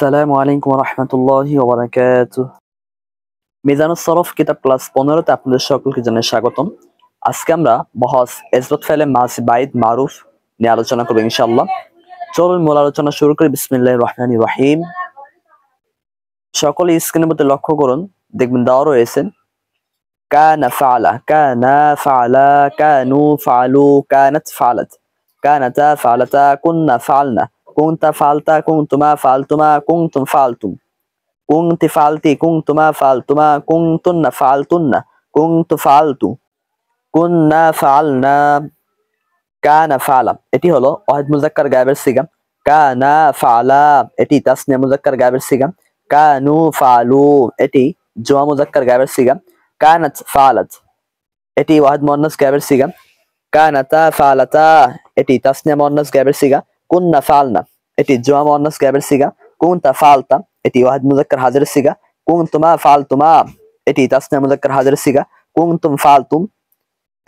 আসসালামু আলাইকুম ওয়া রাহমাতুল্লাহি ওয়া বারাকাতুহু। মিজানুস সরফ কিতাব ক্লাস 15 তে আপনাদের সকলকে জানাই স্বাগতম। আজকে আমরা বহস ইসবাত ফাইলে মাসি বাইদ মারুফ নিয়ে আলোচনা করব ইনশাআল্লাহ। চলুন মূল আলোচনা শুরু করি। বিসমিল্লাহির রহমানির রহিম। সকলে স্ক্রিনের মধ্যে লক্ষ্য করুন, দেখবেন দেওয়া রয়েছে কানা ফাআলা, কানা ফাআলা, কানু ফাআলু, কানাত ফাআলাত, কানাতা ফাআলাতা, কুননা ফাআলনা, কুনতা ফাআলতা, কুনতুমা ফাআলতুমা, কুনতুম ফাআলতুম, কুনতি ফাআলতি, কুনতুমা ফাআলতুমা, কুনতুন্না ফাআলতুন্না, কুনতু ফাআলতু, কুননা ফাআলনা, কানা ফাআলা। এটি হলো ওয়াহিদ মুযাক্কার গায়েবের সিগা। কানা ফাআলা এটি তাসনিয়া মুযাক্কার গায়েবের সিগা। কানু ফাআলু এটি জমা মুযাক্কার গায়েবের সিগা। কানাত ফাআলাত এটি ওয়াহিদ মুআন্নাস গায়েবের সিগা। কানাতা ফাআলাতা এটি তাসনিয়া মুআন্নাস গায়েবের সিগা। কুননা ফাআলনা এটি জমা মুআন্নাস গায়েবের সিগা। কুনতা ফাআলতা এটি ওয়াহিদ মুযাক্কার হাজিরের সিগা। কুনতুমা ফাআলতুমা এটি তাসনিয়া মুযাক্কার হাজিরের সিগা। কুনতুম ফাআলতুম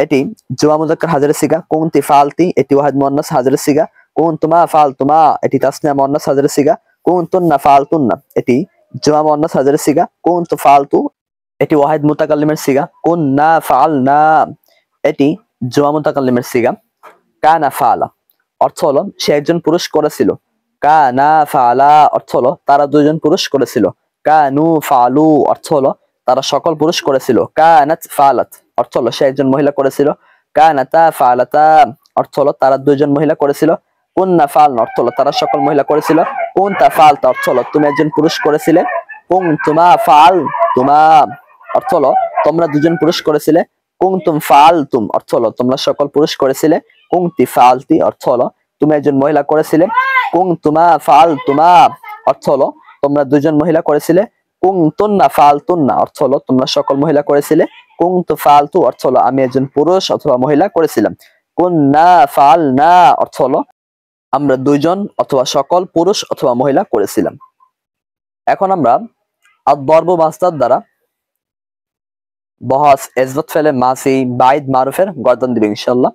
এটি জমা মুযাক্কার হাজিরের সিগা। কুনতি ফাআলতি এটি ওয়াহিদ মুআন্নাস হাজিরের সিগা। কুনতুমা ফাআলতুমা এটি তাসনিয়া মুআন্নাস হাজিরের সিগা। কুনতুন্না ফাআলতুন্না এটি জমা মুআন্নাস হাজিরের সিগা। কুনতু ফাআলতু এটি ওয়াহিদ মুতাকাল্লিমের সিগা। কুননা ফাআলনা এটি জমা মুতাকাল্লিমের সিগা। কানা ফাআলা অর্থ হলো সে একজন পুরুষ করেছিল। কানা ফাআলা অর্থ হলো তারা দুইজন পুরুষ করেছিল। কানু ফাআলু অর্থ হলো তারা সকল পুরুষ করেছিল। কানাত ফাআলাত অর্থ হলো সে একজন মহিলা করেছিল। কানাতা ফাআলাতা অর্থ হলো তারা দুইজন মহিলা করেছিল। কুননা ফাআলনা অর্থ হলো তারা সকল মহিলা করেছিল। কুনতা ফাআলতা অর্থ হলো তুমি একজন পুরুষ করেছিলে। কুনতুমা ফাআলতুমা অর্থ হলো তোমরা দুজন পুরুষ করেছিলে। কুনতুম ফাআলতুম অর্থ হলো তোমরা সকল পুরুষ করেছিলে। কুনতি ফাআলতি অর্থ হলো তুমি একজন মহিলা করেছিলে। কুনতুমা ফাআলতুমা অর্থ হলো তোমরা দুজন মহিলা করেছিলে। কুনতুন্না ফাআলতুন্না অর্থ হলো তোমরা সকল মহিলা করেছিলে। কুনতু ফাআলতু অর্থ হলো আমি একজন পুরুষ অথবা মহিলা করেছিলাম। কুননা ফাআলনা অর্থ হলো আমরা দুইজন অথবা সকল পুরুষ অথবা মহিলা করেছিলাম। এখন আমরা আদ-দরব মাসদার দ্বারা বহস ইসবাত ফাইলে মাসি বাইদ মারুফের গর্দান দিব ইনশাআল্লাহ।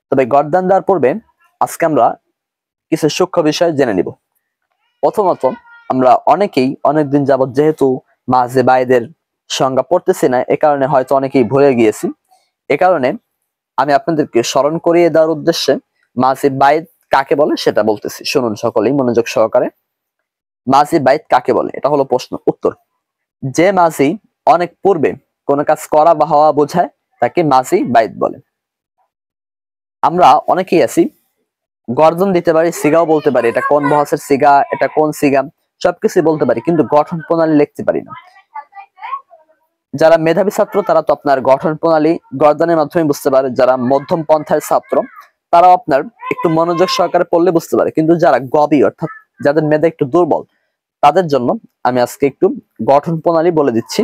তবে গর্দান দেওয়ার পূর্বে আজকে আমরা কিছু সূক্ষ্ম বিষয় জেনে নিব। প্রথমত আমরা অনেকেই অনেকদিন যাবত যেহেতু মাঝে বাইদের সংজ্ঞা পড়তেছি না, এ কারণে হয়তো অনেকেই ভুলে গিয়েছি। এ কারণে আমি আপনাদেরকে স্মরণ করিয়ে দেওয়ার উদ্দেশ্যে মাঝে বাইদ কাকে বলে সেটা বলতেছি। শুনুন সকলেই মনোযোগ সহকারে। মাঝি বাইদ কাকে বলে? এটা হলো প্রশ্ন। উত্তর, যে মাঝি অনেক পূর্বে কোন কাজ করা বা হওয়া বোঝায় তাকে মাঝি বাইদ বলে। আমরা অনেকেই আছি গর্জন দিতে পারি, সিগাও বলতে পারি, এটা কোন বহসের সিগা, এটা কোন সিগা, সবকিছু বলতে পারি, কিন্তু গঠন প্রণালী লিখতে পারি না। যারা মেধাবী ছাত্র তারা তো আপনার গঠন প্রণালী গর্দনের মাধ্যমে বুঝতে পারে। যারা মধ্যম পন্থার ছাত্র তারাও আপনার একটু মনোযোগ সহকারে পড়লে বুঝতে পারে। কিন্তু যারা গবি অর্থাৎ যাদের মেধা একটু দুর্বল তাদের জন্য আমি আজকে একটু গঠন প্রণালী বলে দিচ্ছি।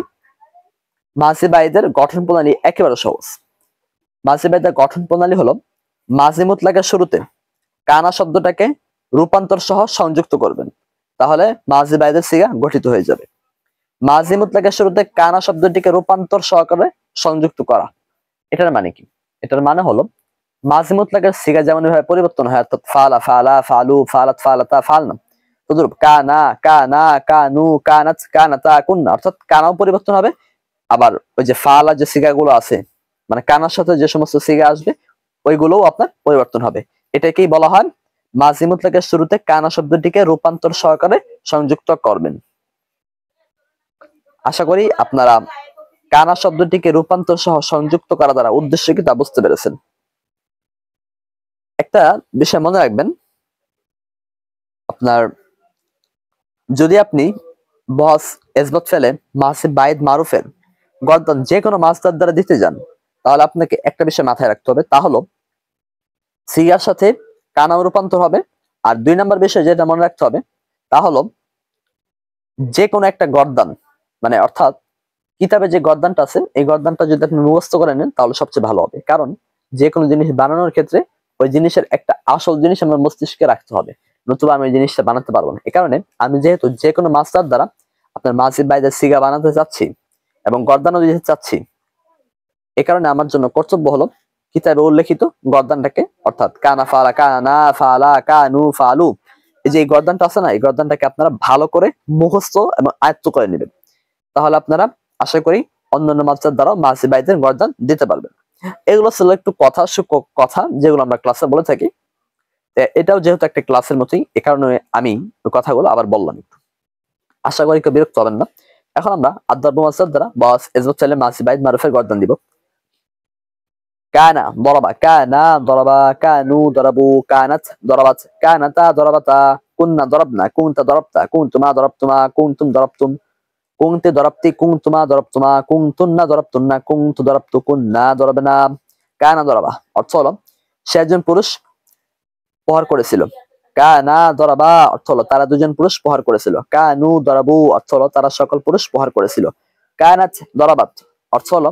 মাঝি বাইদের গঠন প্রণালী একেবারে সহজ। মাঝি বাইদের গঠন প্রণালী হলো মাঝি মুতলাকের শুরুতে কানা শব্দটাকে রূপান্তর সহ সংযুক্ত করবেন, তাহলে মাঝি বাইদের সিগা গঠিত হয়ে যাবে। মাঝি মুতলাকের শুরুতে কানা শব্দটিকে রূপান্তর সহকারে সংযুক্ত করা, এটার মানে কি? এটার মানে হলো মাঝি মুতলাকের সিগা যেমন ভাবে পরিবর্তন হয়, অর্থাৎ ফালা ফালা, ফালু ফালাত, ফালাতা ফালনা, তদ্রূপ কানা কানা, কানু কানাত, কানাতা কুননা, অর্থাৎ কানাও পরিবর্তন হবে। আবার ওই যে ফালা যে সিগাগুলো আছে, মানে কানার সাথে যে সমস্ত সিগা আসবে ওইগুলোও আপনার পরিবর্তন হবে। এটাকেই বলা হয় মাঝি মুতলাকের শুরুতে কানা শব্দটিকে রূপান্তর সহকারে সংযুক্ত করবেন। আশা করি আপনারা কানা শব্দটিকে রূপান্তর সহ সংযুক্ত করা দ্বারা উদ্দেশ্য কি তা বুঝতে পেরেছেন। একটা বিষয় মনে রাখবেন, আপনার যদি আপনি বহস ইসবাত ফাইলে মাসি বাইদ মারুফের গর্দন যে কোনো মাসদার দ্বারা দিতে যান, তাহলে আপনাকে একটা বিষয় মাথায় রাখতে হবে, তা হলো সিগার সাথে কানাও রূপান্তর হবে। আর 2 নম্বর বিষয় যেটা মনে রাখতে হবে তা হলো যে কোনো একটা গর্দান, মানে অর্থাৎ কিতাবে যে গর্দানটা আছে এই গর্দানটা যদি আপনি মুখস্থ করে নেন তাহলে সবচেয়ে ভালো হবে। কারণ যে কোনো জিনিস বানানোর ক্ষেত্রে ওই জিনিসের একটা আসল জিনিস আমার মস্তিষ্কে রাখতে হবে, নতুবা আমি ওই জিনিসটা বানাতে পারবো না। এই কারণে আমি যেহেতু যে কোনো মাসদার দ্বারা আপনার মাঝি বাইদের সিগা বানাতে চাচ্ছি এবং গর্দানও দিতে চাচ্ছি, এ কারণে আমার জন্য কর্তব্য হলো কিতাবে উল্লেখিত গর্দানটাকে, অর্থাৎ কানা ফালা, কানা ফালা, কানু ফালু, এই যে এই গর্দানটা আছে না, এই গর্দানটাকে আপনারা ভালো করে মুখস্থ এবং আয়ত্ত করে নেবেন, তাহলে আপনারা আশা করি অন্যান্য মাদ্রাসার দ্বারা মাঝি বাইদের গর্দান দিতে পারবেন। এগুলো ছিল একটু কথা যেগুলো আমরা ক্লাসে বলে থাকি। এটাও যেহেতু একটা ক্লাসের মতোই, এ কারণে আমি কথাগুলো আবার বললাম একটু। আশা করি কেউ বিরক্ত হবেন না। এখন আমরা আদ-দরব মাসদার দ্বারা বাস এজবত চাইলে মাসি বাইদ মারুফের গর্দান দিব। কানা দরাবা, কানা দরাবা, কানু দরাবু, কানাত দরাবাত, কানাতা দরাবাতা, কুন্না দরাবনা, কুনতা দরাবতা, কুনতুমা দরাবতুমা, কুনতুম দরাবতুম, কুনতে দরাবতি, কুনতুমা দরাবতুমা, কুনতুন্না দরাবতুন্না, কুনতু দরাবতু, কুন্না দরাবনা। কানা দরাবা অর্থ হলো সে একজন পুরুষ প্রহার করেছিল। কানা দরাবা অর্থ হলো তারা দুজন পুরুষ প্রহার করেছিল। কানু দরাবু অর্থ হলো তারা সকল পুরুষ প্রহার করেছিল। কানাত দরাবাত অর্থ হলো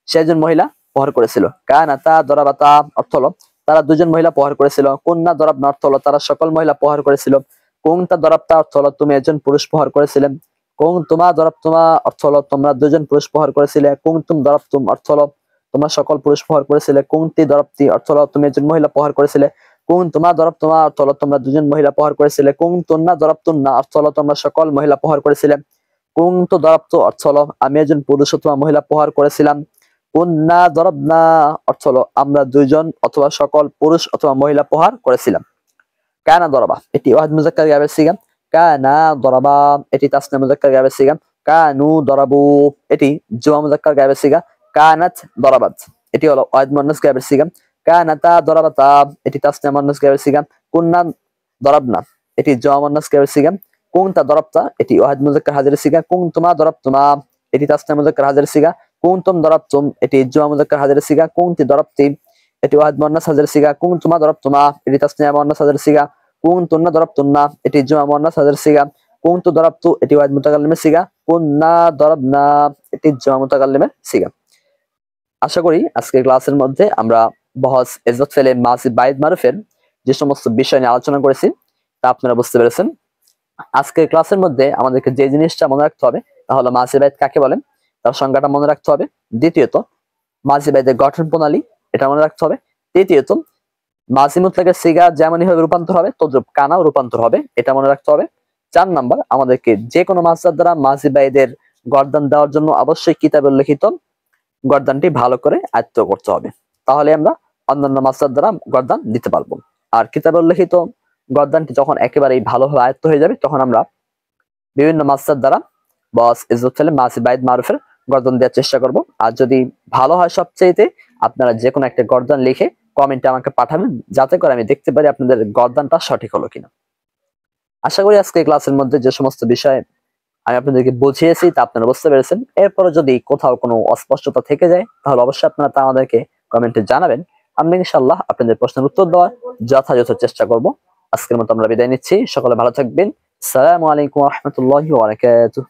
সে একজন মহিলা প্রহার করেছিল। কানাতা দরাবাতা অর্থ হলো তারা দুজন মহিলা প্রহার করেছিল। কুন্না দরাবনা অর্থ হলো তারা সকল মহিলা প্রহার করেছিল। কুনতা দরাবতা অর্থ হলো তুমি একজন পুরুষ প্রহার করেছিলেন। কুনতুমা দরাবতুমা অর্থ হলো তোমরা দুজন পুরুষ প্রহার করেছিলে। কুনতুম দরাবতুম অর্থ হলো তোমরা সকল পুরুষ প্রহার করেছিলে। কুনতি দরাবতি অর্থ হলো তুমি একজন মহিলা প্রহার করেছিলে। কুনতুমা দরাবতুমা অর্থ হলো তোমরা দুজন মহিলা প্রহার করেছিলে। কুনতুন্না দরাবতুন্না অর্থ হলো তোমরা সকল মহিলা প্রহার করেছিলে। কুনতু দরাবতু অর্থ হলো আমি একজন পুরুষ অথবা মহিলা প্রহার করেছিলাম। কুন্না দরাবনা অর্থ হলো আমরা দুইজন অথবা সকল পুরুষ অথবা মহিলা প্রহার করেছিলাম। কানা দরাবা এটি ওয়াহিদ মুজাক্কার গায়েবের সিগা। কানা দরাবা এটি তাসনিয়া মুজাক্কার গায়েবের সিগা। কানু দরাবু এটি জমা মুজাক্কার গায়েবের সিগা। কানাত দরাবাত এটি হলো ওয়াহিদ মুয়ান্নাস গায়েবের সিগা। কানাতা দরাবাতা এটি তাসনিয়া মুয়ান্নাস গায়েবের সিগা। কুন্না দরাবনা এটি জমা মুয়ান্নাস গায়েবের সিগা। কুনতা দরাবতা এটি ওয়াহিদ মুজাক্কার হাজিরের সিগা। কুনতুমা দরাবতুমা এটি তাসনিয়া মুজাক্কার হাজিরের সিগা। কুনতুম দরাবতুম এটি জমা মুজাক্কার হাজিরের সিগা। কুনতি দরাবতি এটি ওয়াহিদ মুয়ান্নাস হাজিরের সিগা। কুনতুমা দরাবতুমা এটি তাসনিয়া মুয়ান্নাস হাজিরের সিগা। কুনতুন্না দরাবতুন্না এটি জমা মুয়ান্নাস হাজিরের সিগা। কুনতু দরাবতু এটি ওয়াহিদ মুতাকাল্লিমের সিগা। কুন্না দরাবনা এটি জমা মুতাকাল্লিমের সিগা। আশা করি আজকের ক্লাসের মধ্যে আমরা বহস ইজবত ফেলে মাসি বাইদ মারুফের যে সমস্ত বিষয় নিয়ে আলোচনা করেছি তা আপনারা বুঝতে পেরেছেন। আজকের ক্লাসের মধ্যে আমাদেরকে যে জিনিসটা মনে রাখতে হবে তা হলো মাসি বাইদ কাকে বলেন, তার সংজ্ঞাটা মনে রাখতে হবে। দ্বিতীয়ত মাসি বাইদের গঠন প্রণালী এটা মনে রাখতে হবে। তৃতীয়ত মাসি মুতলাকের সিগা যেমনই ভাবে রূপান্তর হবে তদ্রূপ কানাও রূপান্তর হবে, এটা মনে রাখতে হবে। 4 নাম্বার আমাদেরকে যে কোনো মাসদার দ্বারা মাসি বাইদের গর্দান দেওয়ার জন্য অবশ্যই কিতাবে উল্লেখিত গর্দানটি ভালো করে আয়ত্ত করতে হবে, তাহলে আমরা অন্যান্য মাসদার দ্বারা গর্দান দিতে পারবো। আর কিতাবে উল্লেখিত গর্দানটি যখন একেবারেই ভালোভাবে আয়ত্ত হয়ে যাবে তখন আমরা বিভিন্ন মাসদার দ্বারা বস ইজবত ফেলে মাসি বাইদ মারুফের গর্দান দেওয়ার চেষ্টা করব। আর যদি ভালো হয় সবচেয়েতে আপনারা যে কোনো একটা গর্দান লিখে কমেন্টে আমাকে পাঠাবেন যাতে করে আমি দেখতে পারি আপনাদের গর্দানটা সঠিক হলো কিনা। আশা করি আজকে ক্লাসের মধ্যে যে সমস্ত বিষয় আমি আপনাদেরকে বুঝিয়েছি তা আপনারা বুঝতে পেরেছেন। এরপরে যদি কোথাও কোনো অস্পষ্টতা থেকে যায় তাহলে অবশ্যই আপনারা তা আমাদেরকে কমেন্টে জানাবেন। আমরা ইনশাআল্লাহ আপনাদের প্রশ্নের উত্তর দেওয়ার যথাযথ চেষ্টা করব। আজকের মতো আমরা বিদায় নিচ্ছি, সকলে ভালো থাকবেন। আসসালামু আলাইকুম ওয়া রাহমাতুল্লাহি ওয়া বারাকাতুহু।